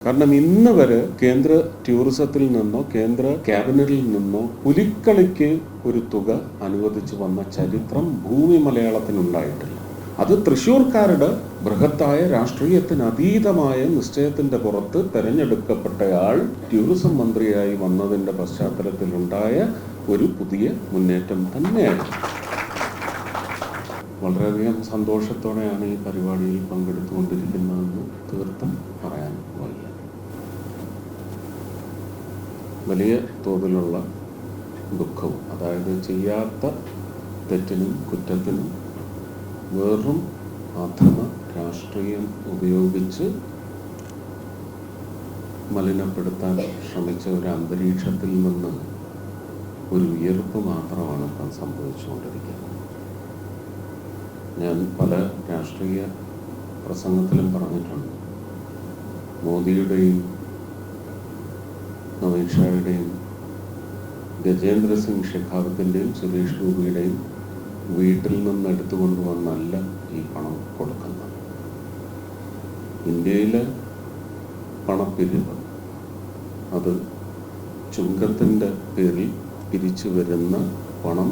കാരണം ഇന്ന് വരെ കേന്ദ്ര ടൂറിസത്തിൽ നിന്നോ കേന്ദ്ര ക്യാബിനറ്റിൽ നിന്നോ പുലിക്കളിക്ക് ഒരു തുക അനുവദിച്ചു വന്ന ചരിത്രം ഭൂമി മലയാളത്തിനുണ്ടായിട്ടില്ല. അത് തൃശ്ശൂർക്കാരുടെ ബൃഹത്തായ രാഷ്ട്രീയത്തിന് അതീതമായ നിശ്ചയത്തിന്റെ പുറത്ത് തെരഞ്ഞെടുക്കപ്പെട്ടയാൾ ടൂറിസം മന്ത്രിയായി വന്നതിന്റെ പശ്ചാത്തലത്തിലുണ്ടായ ഒരു പുതിയ മുന്നേറ്റം തന്നെയാണ്. വളരെയധികം സന്തോഷത്തോടെയാണ് ഈ പരിപാടിയിൽ പങ്കെടുത്തുകൊണ്ടിരിക്കുന്നതെന്ന് തീർത്തും പറയാൻ വയ്യ. വലിയ തോതിലുള്ള ദുഃഖവും, അതായത് ചെയ്യാത്ത തെറ്റിനും കുറ്റത്തിനും വെറും അധമ രാഷ്ട്രീയം ഉപയോഗിച്ച് മലിനപ്പെടുത്താൻ ശ്രമിച്ച ഒരു അന്തരീക്ഷത്തിൽ നിന്ന് ഒരു ഉയർപ്പ് മാത്രമാണ് ഇപ്പം സംഭവിച്ചുകൊണ്ടിരിക്കുന്നത്. ഞാൻ പല രാഷ്ട്രീയ പ്രസംഗത്തിലും പറഞ്ഞിട്ടുണ്ട്, മോദിയുടെയും അമിത് ഷായുടെയും ഗജേന്ദ്ര സിംഗ് ഷെഖാവത്തിൻ്റെയും സുരേഷ് ഗോപിയുടെയും വീട്ടിൽ നിന്ന് എടുത്തുകൊണ്ടുവന്നല്ല ഈ പണം കൊടുക്കുന്നത്. ഇന്ത്യയിലെ പണപ്പിരിവ് അത് ചുങ്കത്തിൻ്റെ പേരിൽ പിരിച്ചു വരുന്ന പണം,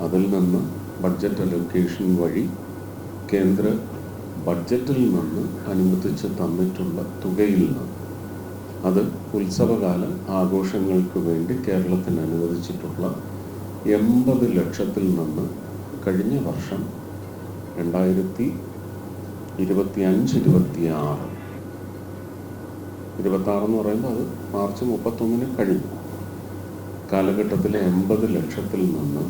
അതിൽ നിന്ന് ബഡ്ജറ്റ് അലൊക്കേഷൻ വഴി കേന്ദ്ര ബഡ്ജറ്റിൽ നിന്ന് അനുവദിച്ച് തന്നിട്ടുള്ള തുകയിൽ നിന്ന് അത് ഉത്സവകാല ആഘോഷങ്ങൾക്ക് വേണ്ടി കേരളത്തിന് അനുവദിച്ചിട്ടുള്ള 80 ലക്ഷത്തിൽ നിന്ന് കഴിഞ്ഞ വർഷം 2025-26 എന്ന് പറയുമ്പോൾ അത് മാർച്ച് 31 കഴിഞ്ഞു കാലഘട്ടത്തിലെ 80 ലക്ഷത്തിൽ നിന്ന്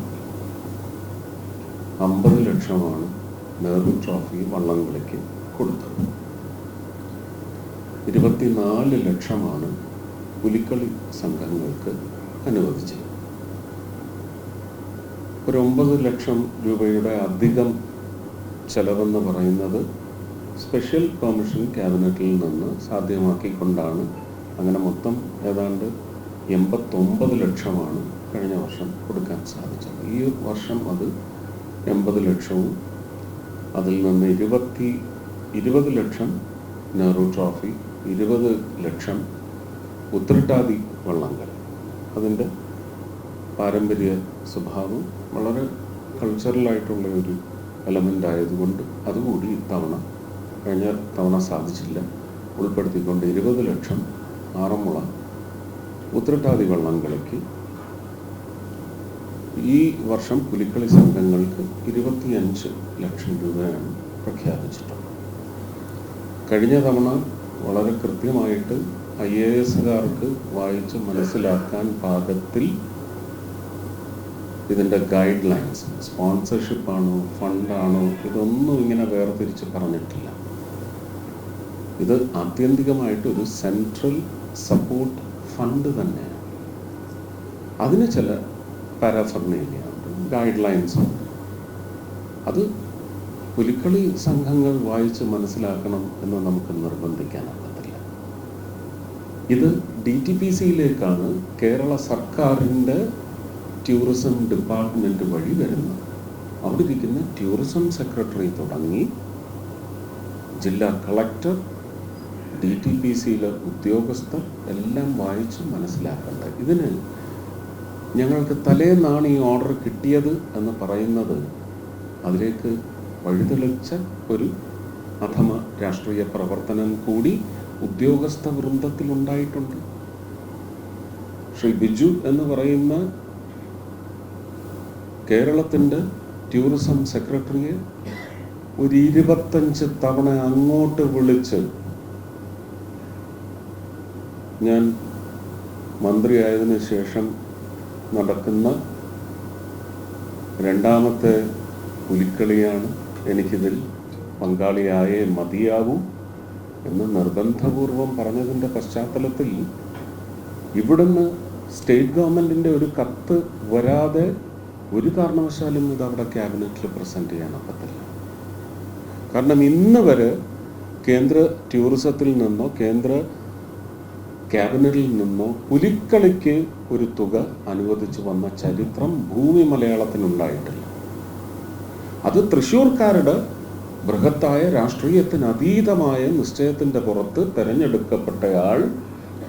50 ലക്ഷമാണ് നെഹ്റു ട്രോഫി വള്ളംകളിക്ക് കൊടുത്തത്. 24 ലക്ഷമാണ് പുലിക്കളി സംഘങ്ങൾക്ക് അനുവദിച്ചത്. ഒരു 9 ലക്ഷം രൂപയുടെ അധികം ചെലവെന്ന് പറയുന്നത് സ്പെഷ്യൽ പെർമിഷൻ ക്യാബിനറ്റിൽ നിന്ന് സാധ്യമാക്കിക്കൊണ്ടാണ്. അങ്ങനെ മൊത്തം ഏതാണ്ട് 89 ലക്ഷമാണ് കഴിഞ്ഞ വർഷം കൊടുക്കാൻ സാധിച്ചത്. ഈ വർഷം അത് 80 ലക്ഷവും അതിൽ നിന്ന് 20 ലക്ഷം നെഹ്റു ട്രോഫി, 20 ലക്ഷം ഉത്രട്ടാതി വള്ളംകളി. അതിൻ്റെ പാരമ്പര്യ സ്വഭാവം വളരെ കൾച്ചറലായിട്ടുള്ള ഒരു എലമെൻ്റ് ആയതുകൊണ്ട് അതുകൂടി ഇത്തവണ, കഴിഞ്ഞ തവണ സാധിച്ചില്ല, ഉൾപ്പെടുത്തിക്കൊണ്ട് 20 ലക്ഷം ആറന്മുള ഉത്രട്ടാതി വള്ളംകളിക്ക്, ഈ വർഷം പുലിക്കളി സംഘങ്ങൾക്ക് 25 ലക്ഷം രൂപയാണ് പ്രഖ്യാപിച്ചിട്ടുള്ളത്. കഴിഞ്ഞ തവണ വളരെ കൃത്യമായിട്ട് IAS-കാർക്ക് വായിച്ച് മനസ്സിലാക്കാൻ പാകത്തിൽ ഇതിൻ്റെ ഗൈഡ് ലൈൻസ്, സ്പോൺസർഷിപ്പാണോ ഫണ്ടാണോ, ഇതൊന്നും ഇങ്ങനെ വേർതിരിച്ച് പറഞ്ഞിട്ടില്ല. ഇത് ആത്യന്തികമായിട്ടൊരു സെൻട്രൽ സപ്പോർട്ട് ഫണ്ട് തന്നെയാണ്. അതിന് ചില പാരാഫർണേലിയ ഉണ്ട്, ഗൈഡ് ലൈൻസ് ഉണ്ട്. അത് പുലിക്കളി സംഘങ്ങൾ വായിച്ച് മനസ്സിലാക്കണം എന്ന് നമുക്ക് നിർബന്ധിക്കാനാകത്തില്ല. ഇത് DTPC-യിലേക്കാണ് കേരള സർക്കാരിൻ്റെ ടൂറിസം ഡിപ്പാർട്ട്മെൻറ്റ് വഴി വരുന്നത്. അവിടെ ഇരിക്കുന്ന ടൂറിസം സെക്രട്ടറി തുടങ്ങി ജില്ലാ കളക്ടർ, DTPC-യിലെ ഉദ്യോഗസ്ഥർ എല്ലാം വായിച്ച് മനസ്സിലാക്കേണ്ടത്. ഇതിന് ഞങ്ങൾക്ക് തലേന്നാണ് ഈ ഓർഡർ കിട്ടിയത് എന്ന് പറയുന്നത് അതിലേക്ക് വഴിതെളിച്ച ഒരു അധമ രാഷ്ട്രീയ പ്രവർത്തനം കൂടി ഉദ്യോഗസ്ഥ വൃന്ദത്തിലുണ്ടായിട്ടുണ്ട്. ശ്രീ ബിജു എന്ന് പറയുന്ന കേരളത്തിൻ്റെ ടൂറിസം സെക്രട്ടറിയെ ഒരു 25 തവണ അങ്ങോട്ട് വിളിച്ച്, ഞാൻ മന്ത്രിയായതിനു ശേഷം നടക്കുന്ന രണ്ടാമത്തെ പുലിക്കളിയാണ്, എനിക്കിതിൽ പങ്കാളിയായേ മതിയാവൂ എന്ന് നിർബന്ധപൂർവം പറഞ്ഞതിൻ്റെ പശ്ചാത്തലത്തിൽ ഇവിടുന്ന് സ്റ്റേറ്റ് ഗവൺമെൻറ്റിൻ്റെ ഒരു കത്ത് വരാതെ ഒരു കാരണവശാലും ഇത് അവിടെ ക്യാബിനറ്റിൽ പ്രസൻറ്റ് ചെയ്യാനൊക്കത്തില്ല. കാരണം ഇന്ന് വരെ കേന്ദ്ര ടൂറിസത്തിൽ നിന്നോ കേന്ദ്ര ക്യാബിനറ്റിൽ നിന്നോ പുലിക്കളിക്ക് ഒരു തുക അനുവദിച്ചു വന്ന ചരിത്രം ഭൂമി മലയാളത്തിനുണ്ടായിട്ടില്ല. അത് തൃശ്ശൂർക്കാരുടെ ബൃഹത്തായ രാഷ്ട്രീയത്തിന് അതീതമായ നിശ്ചയത്തിൻ്റെ പുറത്ത് തെരഞ്ഞെടുക്കപ്പെട്ടയാൾ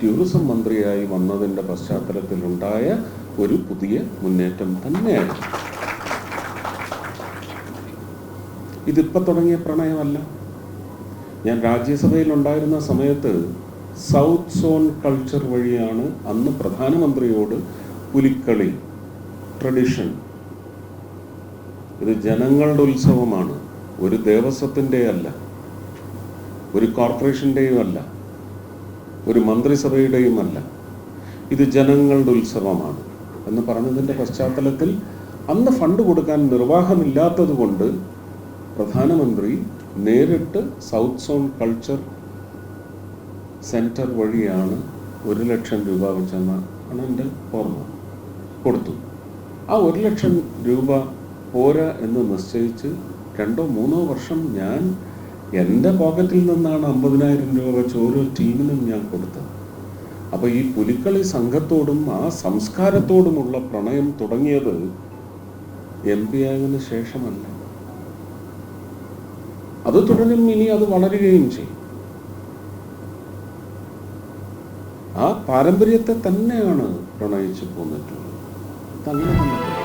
ടൂറിസം മന്ത്രിയായി വന്നതിൻ്റെ പശ്ചാത്തലത്തിലുണ്ടായ ഒരു പുതിയ മുന്നേറ്റം തന്നെയാണ്. ഇതിപ്പോൾ തുടങ്ങിയ പ്രണയമല്ല. ഞാൻ രാജ്യസഭയിൽ ഉണ്ടായിരുന്ന സമയത്ത് സൗത്ത് സോൺ കൾച്ചർ വഴിയാണ് അന്ന് പ്രധാനമന്ത്രിയോട് പുലിക്കളി ട്രഡീഷൻ, ഇത് ജനങ്ങളുടെ ഉത്സവമാണ്, ഒരു ദേവസ്വത്തിൻ്റെ അല്ല, ഒരു കോർപ്പറേഷൻ്റെയും അല്ല, ഒരു മന്ത്രിസഭയുടെയും അല്ല, ഇത് ജനങ്ങളുടെ ഉത്സവമാണ് എന്ന് പറഞ്ഞതിൻ്റെ പശ്ചാത്തലത്തിൽ അന്ന് ഫണ്ട് കൊടുക്കാൻ നിർവാഹമില്ലാത്തത് കൊണ്ട് പ്രധാനമന്ത്രി നേരിട്ട് സൗത്ത് സോൺ കൾച്ചർ സെൻറ്റർ വഴിയാണ് 1,00,000 രൂപ വെച്ചെന്നാണ് എൻ്റെ ഓർമ്മ കൊടുത്തു. ആ 1,00,000 രൂപ പോരാ എന്ന് നിശ്ചയിച്ച് 2-3 വർഷം ഞാൻ എൻ്റെ പോക്കറ്റിൽ നിന്നാണ് 50,000 രൂപ വെച്ച് ഓരോ ടീമിനും ഞാൻ കൊടുത്തത്. അപ്പോൾ ഈ പുലിക്കളി സംഘത്തോടും ആ സംസ്കാരത്തോടുമുള്ള പ്രണയം തുടങ്ങിയത് MP ആയതിനു ശേഷമല്ല. അത് തുടരും, ഇനി അത് വളരുകയും ചെയ്യും. ആ പാരമ്പര്യത്തെ തന്നെയാണ് പ്രണയിച്ചു പോന്നിട്ടുള്ളത്. അതങ്ങനെ